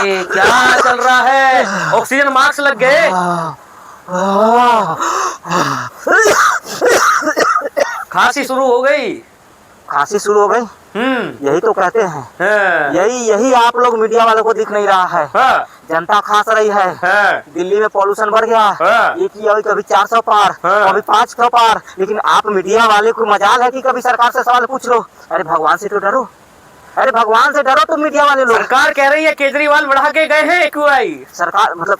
अरे क्या चल रहा है? ऑक्सीजन मास्क लग गए? खांसी शुरू हो गई? खांसी शुरू हो गई? यही तो कहते हैं। यही आप लोग मीडिया वालों को दिख नहीं रहा है। जनता खांस रही है। दिल्ली में पॉल्यूशन बढ़ गया। एक ही कभी 400 पार, कभी 500 पार, लेकिन आप मीडिया वाले को मजाल है कि कभी सरकार से सवाल पूछ लो। अरे भगवान से तो डरो, अरे भगवान से डरो तुम मीडिया वाले लोग। सरकार कह रही है केजरीवाल बढ़ा के गए हैं AQI। सरकार मतलब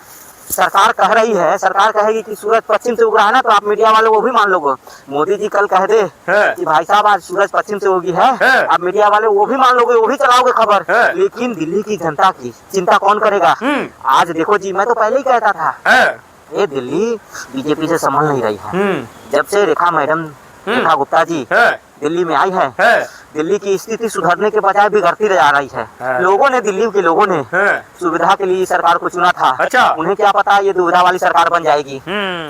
सरकार कह रही है, सरकार कहेगी कि सूरज पश्चिम से उग रहा है ना, तो आप मीडिया वाले वो भी मान लोगे। मोदी जी कल कह दे कि भाई साहब आज सूरज पश्चिम से उगी है, आप मीडिया वाले वो भी मान लोगे, वो भी चलाओगे खबर। लेकिन दिल्ली की जनता की चिंता कौन करेगा? आज देखो जी, मैं तो पहले ही कहता था ये दिल्ली बीजेपी से संभल नहीं रही है। जब से रेखा गुप्ता जी दिल्ली में आई है, दिल्ली की स्थिति सुधरने के बजाय बिगड़ती जा रही है। लोगों ने, दिल्ली के लोगों ने सुविधा के लिए सरकार को चुना था। अच्छा। उन्हें क्या पता ये दुविधा वाली सरकार बन जाएगी।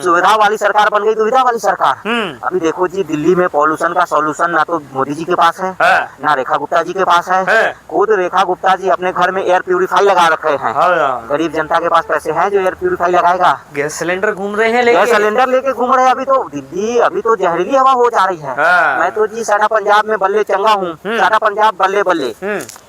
सुविधा वाली सरकार बन गई दुविधा वाली सरकार। अभी देखो जी, दिल्ली में पॉल्यूशन का सॉल्यूशन ना तो मोदी जी के पास है, ना रेखा गुप्ता जी के पास है। खुद रेखा गुप्ता जी अपने घर में एयर प्यूरिफाई लगा रखे हैं। गरीब जनता के पास पैसे है जो एयर प्यूरिफाई लगाएगा? गैस सिलेंडर घूम रहे हैं, गैस सिलेंडर लेके घूम रहे हैं। अभी तो दिल्ली अभी तो जहरीली हवा हो जा रही है। मैं तो जी सारा पंजाब में बल्ले चंगा हूँ, सारा पंजाब बल्ले बल्ले,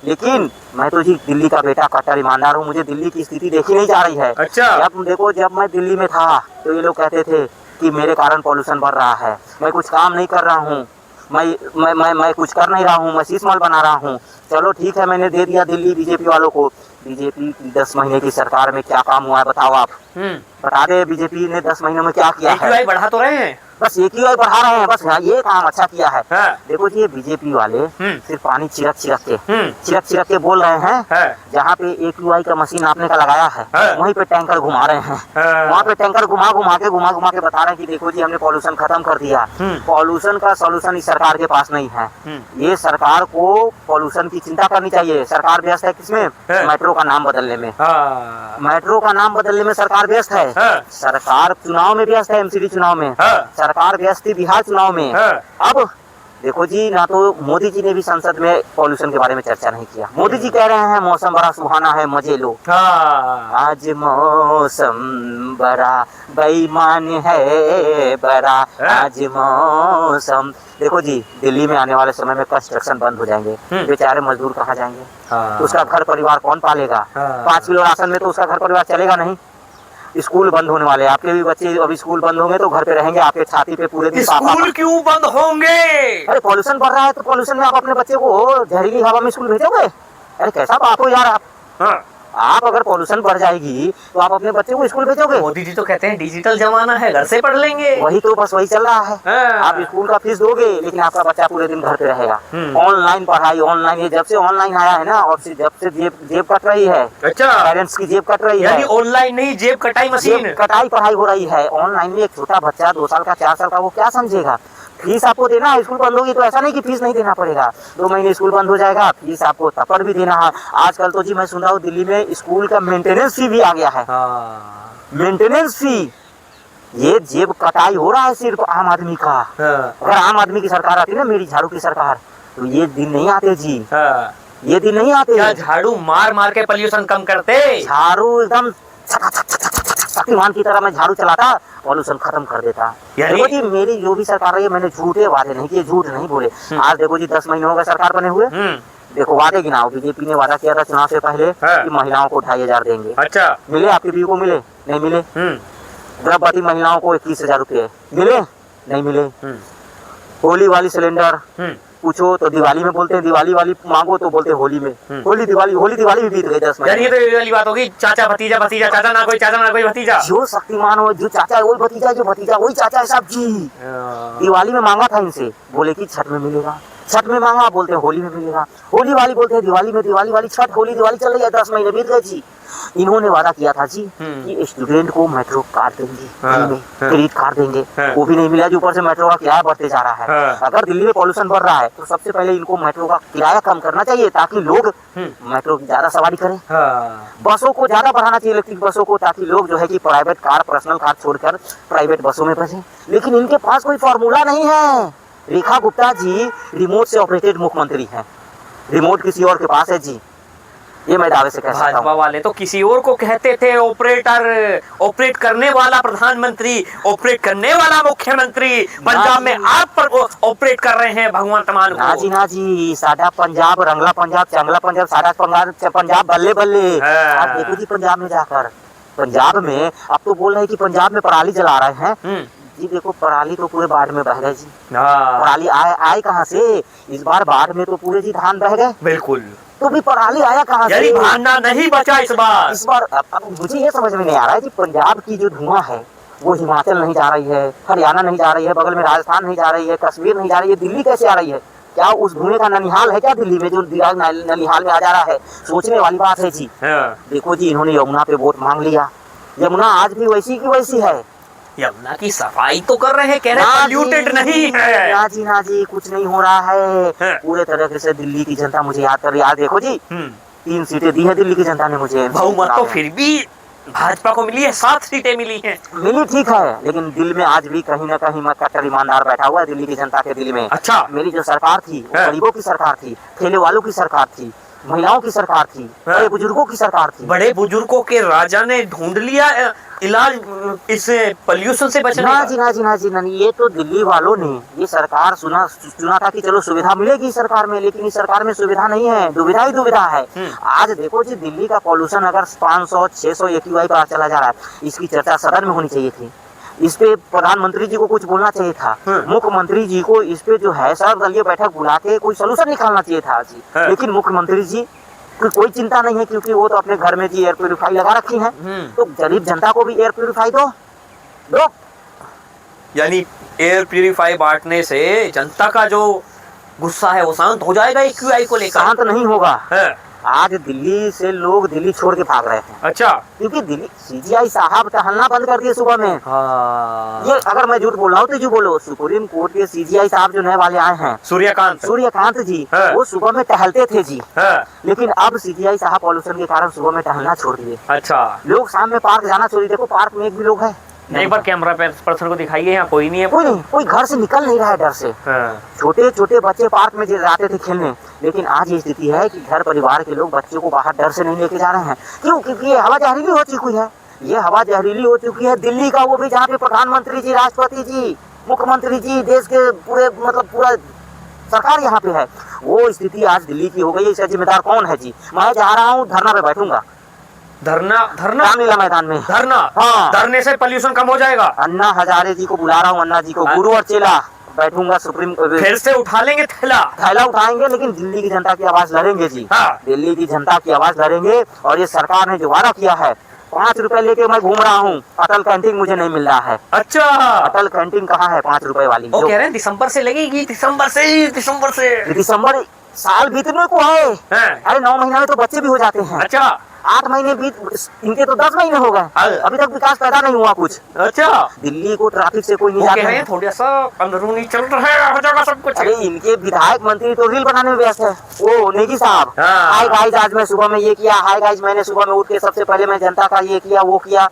लेकिन मैं तो जी दिल्ली का बेटा कट्टर ईमानदार हूँ। मुझे दिल्ली की स्थिति देखी नहीं जा रही है। अच्छा। जब देखो, जब मैं दिल्ली में था तो ये लोग कहते थे कि मेरे कारण पॉल्यूशन बढ़ रहा है, मैं कुछ काम नहीं कर रहा हूँ, मैं कुछ कर नहीं रहा हूँ, मैं शीशमहल बना रहा हूँ। चलो ठीक है, मैंने दे दिया दिल्ली बीजेपी वालों को। बीजेपी 10 महीने की सरकार में क्या काम हुआ है बताओ आप? बता दे बीजेपी ने 10 महीनों में क्या किया है? AQI बढ़ा तो रहे हैं, बस AQI बढ़ा रहे हैं, बस ये काम अच्छा किया है। देखो जी, ये बीजेपी वाले सिर्फ पानी छिड़क के बोल रहे हैं। जहाँ पे AQI का मशीन नापने का लगाया है, वहीं पे टैंकर घुमा रहे हैं। वहाँ पे टैंकर घुमा घुमा के बता रहे हैं कि देखो जी हमने पॉल्यूशन खत्म कर दिया। पॉल्यूशन का सॉल्यूशन इस सरकार के पास नहीं है। ये सरकार को पॉल्यूशन की चिंता करनी चाहिए। सरकार व्यस्त है किसमें? मेट्रो का नाम बदलने में। मेट्रो का नाम बदलने में सरकार व्यस्त है। सरकार चुनाव में व्यस्त है, MCD चुनाव में सरकार व्यस्त थी, बिहार चुनाव में। अब देखो जी, ना तो मोदी जी ने भी संसद में पॉल्यूशन के बारे में चर्चा नहीं किया। मोदी जी कह रहे हैं मौसम बड़ा सुहाना है, मजे लो। आज मौसम बड़ा बेईमान है, बड़ा आज मौसम। देखो जी, दिल्ली में आने वाले समय में कंस्ट्रक्शन बंद हो जाएंगे, बेचारे मजदूर कहाँ जाएंगे? तो उसका घर परिवार कौन पालेगा? 5 किलो राशन में तो उसका घर परिवार चलेगा नहीं। स्कूल बंद होने वाले, आपके भी बच्चे अभी स्कूल बंद होंगे तो घर पे रहेंगे, आपके छाती पे पूरे दिन स्कूल क्यों बंद होंगे? अरे पॉल्यूशन बढ़ रहा है, तो पॉल्यूशन में आप अपने बच्चे को जहरीली हवा में स्कूल भेजोगे? अरे कैसा बात हो यार आप। आप अगर पॉल्यूशन बढ़ जाएगी तो आप अपने बच्चे को स्कूल भेजोगे? मोदी जी तो कहते हैं डिजिटल जमाना है, घर से पढ़ लेंगे। वही तो, बस वही चल रहा है। आप स्कूल का फीस दोगे, लेकिन आपका बच्चा पूरे दिन घर पे रहेगा। ऑनलाइन पढ़ाई, ऑनलाइन। ये जब से ऑनलाइन आया है ना, और जब से जेब कट रही है। अच्छा। पेरेंट्स की जेब कट रही है। ऑनलाइन नहीं, जेब कटाई मशीन, कटाई पढ़ाई हो रही है ऑनलाइन में। एक छोटा बच्चा 2 साल का 4 साल का, वो क्या समझेगा? फीस आपको देना है, स्कूल बंद होगी तो ऐसा नहीं कि फीस नहीं देना पड़ेगा। 2 महीने स्कूल बंद हो जाएगा, फीस आपको तब पर भी देना है। आजकल तो जी मैं सुन रहा हूँ दिल्ली में स्कूल का मेंटेनेंस फी भी आ गया है। मेंटेनेंस फी, ये जेब कटाई हो रहा है सिर्फ आम आदमी का। अगर आम आदमी की सरकार आती ना, मेरी झाड़ू की सरकार, तो ये दिन नहीं आते जी। ये दिन नहीं आते। क्या झाड़ू मार मार के पॉल्यूशन कम करते? झाड़ू एकदम शक्तिमान की तरह मैं झाड़ू चलाता, पॉल्यूशन खत्म कर देता। देखो जी, मेरी जो भी सरकार रही है, मैंने झूठे वादे नहीं किए, झूठ नहीं बोले। आज देखो जी 10 महीने हो गए सरकार बने हुए। देखो वादे गिनाओ, बीजेपी ने वादा किया था चुनाव से पहले कि महिलाओं को 2500 देंगे। अच्छा। मिले? आपकी बीवी को मिले? नहीं मिले। गर्भवती महिलाओं को 21,000 रुपए मिले? नहीं मिले। होली वाली सिलेंडर पूछो तो दिवाली में बोलते हैं, दिवाली वाली मांगो तो बोलते हैं होली में। होली दिवाली भी बीत गई 10 महीने। ये तो ये वाली बात होगी, चाचा भतीजा, भतीजा चाचा, ना कोई चाचा ना कोई भतीजा। जो शक्तिमान हो, जो चाचा है वही भतीजा, जो भतीजा वही चाचा है साहब जी। दिवाली में मांगा था इनसे, बोले कि छठ में मिलेगा। छठ में मांगा, बोलते हैं होली में मिलेगा। होली वाली बोलते हैं दिवाली में, दिवाली वाली छठ, होली दिवाली चल रही है, 10 महीने बीत गए जी। इन्होंने वादा किया था जी कि स्टूडेंट को मेट्रो कार देंगे, क्रेडिट कार्ड देंगे, वो भी नहीं मिला जी। ऊपर से मेट्रो का किराया बढ़ते जा रहा है। अगर दिल्ली में पॉल्यूशन बढ़ रहा है तो सबसे पहले इनको मेट्रो का किराया कम करना चाहिए, ताकि लोग मेट्रो की ज्यादा सवारी करें। बसों को ज्यादा बढ़ाना चाहिए, इलेक्ट्रिक बसों को, ताकि लोग जो है कि प्राइवेट कार, पर्सनल कार छोड़कर प्राइवेट बसों में बसे। लेकिन इनके पास कोई फॉर्मूला नहीं है। रेखा गुप्ता जी रिमोट से ऑपरेटेड मुख्यमंत्री हैं, रिमोट किसी और के पास है जी। ये मैं दावे से कह सकता भाजपा हूँ। वाले तो किसी और को कहते थे ऑपरेटर, ऑपरेट करने वाला प्रधानमंत्री, ऑपरेट करने वाला मुख्यमंत्री। पंजाब में आप पर ऑपरेट कर रहे हैं भगवंत मान को। ना जी साडा पंजाब, रंगला पंजाब, चंगला पंजाब, साडा पंजाब बल्ले बल्ले। आप देखो जी पंजाब में जाकर, पंजाब में अब तो बोल रहे हैं कि पंजाब में पराली जला रहे हैं जी। देखो पराली तो पूरे बाढ़ में बह गए जी। पराली आए कहाँ से? इस बार बाढ़ में तो पूरे जी धान बह गए। बिल्कुल। तो भी पराली आया कहाँ से? भाना नहीं बचा इस बार। अब मुझे ये समझ में नहीं आ रहा है कि पंजाब की जो धुआं है वो हिमाचल नहीं जा रही है, हरियाणा नहीं जा रही है, बगल में राजस्थान नहीं जा रही है, कश्मीर नहीं जा रही है, दिल्ली कैसे आ रही है? क्या उस धुएं का ननिहाल है क्या दिल्ली में, जो ननिहाल में आ जा रहा है? सोचने वाली बात है जी। देखो जी इन्होंने यमुना पे वोट मांग लिया, यमुना आज भी वैसी की वैसी है। यमुना की सफाई तो कर रहे हैं, कह रहे हैं पोल्यूटेड नहीं है। ना जी कुछ नहीं हो रहा है। पूरे तरीके से दिल्ली की जनता मुझे याद कर रही है। देखो जी 3 सीटें दी है दिल्ली की जनता ने मुझे। बहुमत तो फिर भी भाजपा को मिली है, 7 सीटें मिली हैं। मिली ठीक है, लेकिन दिल में आज भी कहीं ना कहीं कट्टर ईमानदार बैठा हुआ है दिल्ली की जनता के दिल में। अच्छा। मेरी जो सरकार थी वो गरीबों की सरकार थी, ठेले वालों की सरकार थी, महिलाओं की सरकार थी, बड़े बुजुर्गों की सरकार थी। बड़े बुजुर्गों के राजा ने ढूंढ लिया इलाज इस पोल्यूशन से बचने का। ना जी ये तो दिल्ली वालों ने ये सरकार सुना था कि चलो सुविधा मिलेगी सरकार में, लेकिन इस सरकार में सुविधा नहीं है, दुविधा ही दुविधा है। आज देखो जी दिल्ली का पॉल्यूशन अगर 500-600 AQI पर चला जा रहा है, इसकी चर्चा सदन में होनी चाहिए थी। इस पे प्रधानमंत्री जी को कुछ बोलना चाहिए था, मुख्यमंत्री जी को इस पे जो है सर्वदलीय बैठक बुला के कोई सोल्यूशन निकालना चाहिए था जी। लेकिन मुख्यमंत्री जी कोई चिंता नहीं है, क्योंकि वो तो अपने घर में जी एयर प्यूरिफाई लगा रखी है। तो गरीब जनता को भी एयर प्यूरिफाई दो। यानी एयर प्यूरिफाई बांटने से जनता का जो गुस्सा है वो शांत हो जाएगा AQI को लेकर? शांत नहीं होगा। आज दिल्ली से लोग दिल्ली छोड़ के भाग रहे हैं। अच्छा। क्योंकि दिल्ली CGI साहब टहलना बंद कर दिए सुबह में। ये अगर मैं झूठ बोल रहा हूँ तो जो बोलो, सुप्रीम कोर्ट के CGI साहब जो नए वाले आए हैं, सूर्यकांत जी, वो सुबह में टहलते थे जी। लेकिन अब CGI साहब पॉल्यूशन के कारण सुबह में टहलना छोड़ दिए। अच्छा। लोग शाम में पार्क जाना छोड़ दिए। देखो पार्क में एक भी लोग है एक बार कैमरा पर्सन को दिखाइए, यहाँ कोई नहीं है। कोई घर से निकल नहीं रहा है डर से। छोटे छोटे बच्चे पार्क में जाते थे खेलने, लेकिन आज ये स्थिति है कि घर परिवार के लोग बच्चों को बाहर डर से नहीं लेके जा रहे हैं। क्यों? क्योंकि ये हवा जहरीली हो चुकी है। ये हवा जहरीली हो चुकी है दिल्ली का, वो भी जहाँ पे प्रधानमंत्री जी, राष्ट्रपति जी, मुख्यमंत्री जी, देश के पूरा सरकार यहाँ पे है। वो स्थिति आज दिल्ली की हो गई है। इसका जिम्मेदार कौन है जी? मैं जा रहा हूँ धरना पे बैठूंगा। धरना रामलीला मैदान में धरना। हाँ। धरने से पोल्यूशन कम हो जाएगा। अन्ना हजारे जी को बुला रहा हूँ, अन्ना जी को, गुरु और चेला बैठूंगा सुप्रीम। फिर से उठा लेंगे थैला उठाएंगे, लेकिन दिल्ली की जनता की आवाज लड़ेंगे जी। हाँ। दिल्ली की जनता की आवाज लड़ेंगे। और ये सरकार ने जो वादा किया है, 5 रुपए लेके मैं घूम रहा हूँ, अटल कैंटीन मुझे नहीं मिल रहा है। अच्छा। अटल कैंटीन कहाँ है 5 रुपए वाली? वो कह रहे हैं दिसंबर से लगेगी। दिसंबर साल बीतने को है। अरे 9 महीना में तो बच्चे भी हो जाते हैं। अच्छा। 8 महीने बीत, इनके तो 10 महीने हो गए, अभी तक विकास पैदा नहीं हुआ कुछ। अच्छा। दिल्ली को ट्रैफिक से कोई नहीं जाता है। थोड़ा सा अंदरूनी चल रहा है, हो जाएगा सब कुछ। अरे इनके विधायक मंत्री तो रील बनाने में व्यस्त है। वो नेगी साहब, हाय गाइस आज मैं सुबह में ये किया, हाय गाइस मैंने सुबह में उठ के सबसे पहले मैं जनता का ये किया वो किया।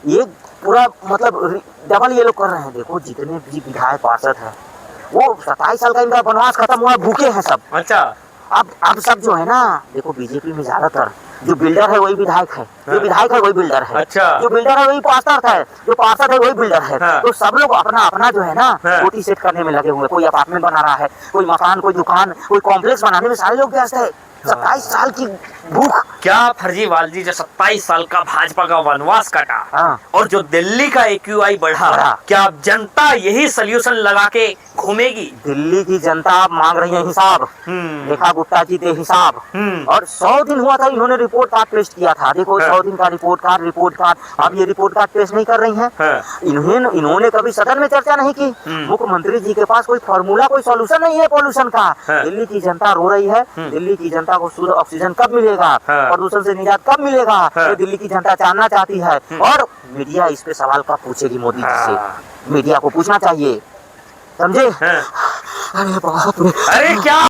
ये पूरा मतलब डबल ये लोग कर रहे हैं। देखो जितने भी विधायक पार्षद है, वो 27 साल का इनका वनवास खत्म हुआ, भूखे हैं सब। अच्छा। अब सब जो है ना, देखो बीजेपी में ज्यादातर जो बिल्डर है वही विधायक है, जो विधायक है वही बिल्डर है। अच्छा। जो बिल्डर है वही पार्षद है, जो पार्षद है वही बिल्डर है। तो सब लोग अपना अपना जो है ना कोठी सेट करने में लगे हुए। कोई अपार्टमेंट बना रहा है, कोई मकान, कोई दुकान, कोई कॉम्प्लेक्स बनाने में सारे लोग व्यस्त है। 27 साल की भूख। क्या फर्जीवाल जी, जो 27 साल का भाजपा का वनवास काटा और जो दिल्ली का AQI बढ़ा, क्या अब जनता यही सोल्यूशन लगा के घूमेगी? दिल्ली की जनता मांग रही है हिसाब। देखा गुप्ता जी दे हिसाब। और 100 दिन हुआ था, इन्होंने रिपोर्ट कार्ड पेश किया था। देखो 100 दिन का रिपोर्ट कार्ड। अब ये रिपोर्ट कार्ड पेश नहीं कर रही हैं। इन्होंने कभी सदन में चर्चा नहीं की। मुख्यमंत्री जी के पास कोई फॉर्मूला, कोई सॉल्यूशन नहीं है पोल्यूशन का। दिल्ली की जनता रो रही है। दिल्ली की जनता को शुद्ध ऑक्सीजन कब मिलेगा, प्रदूषण से निजात कब मिलेगा, ये दिल्ली की जनता जानना चाहती है। और मीडिया इस पे सवाल कब पूछेगी मोदी जी से? मीडिया को पूछना चाहिए, समझे? अरे क्या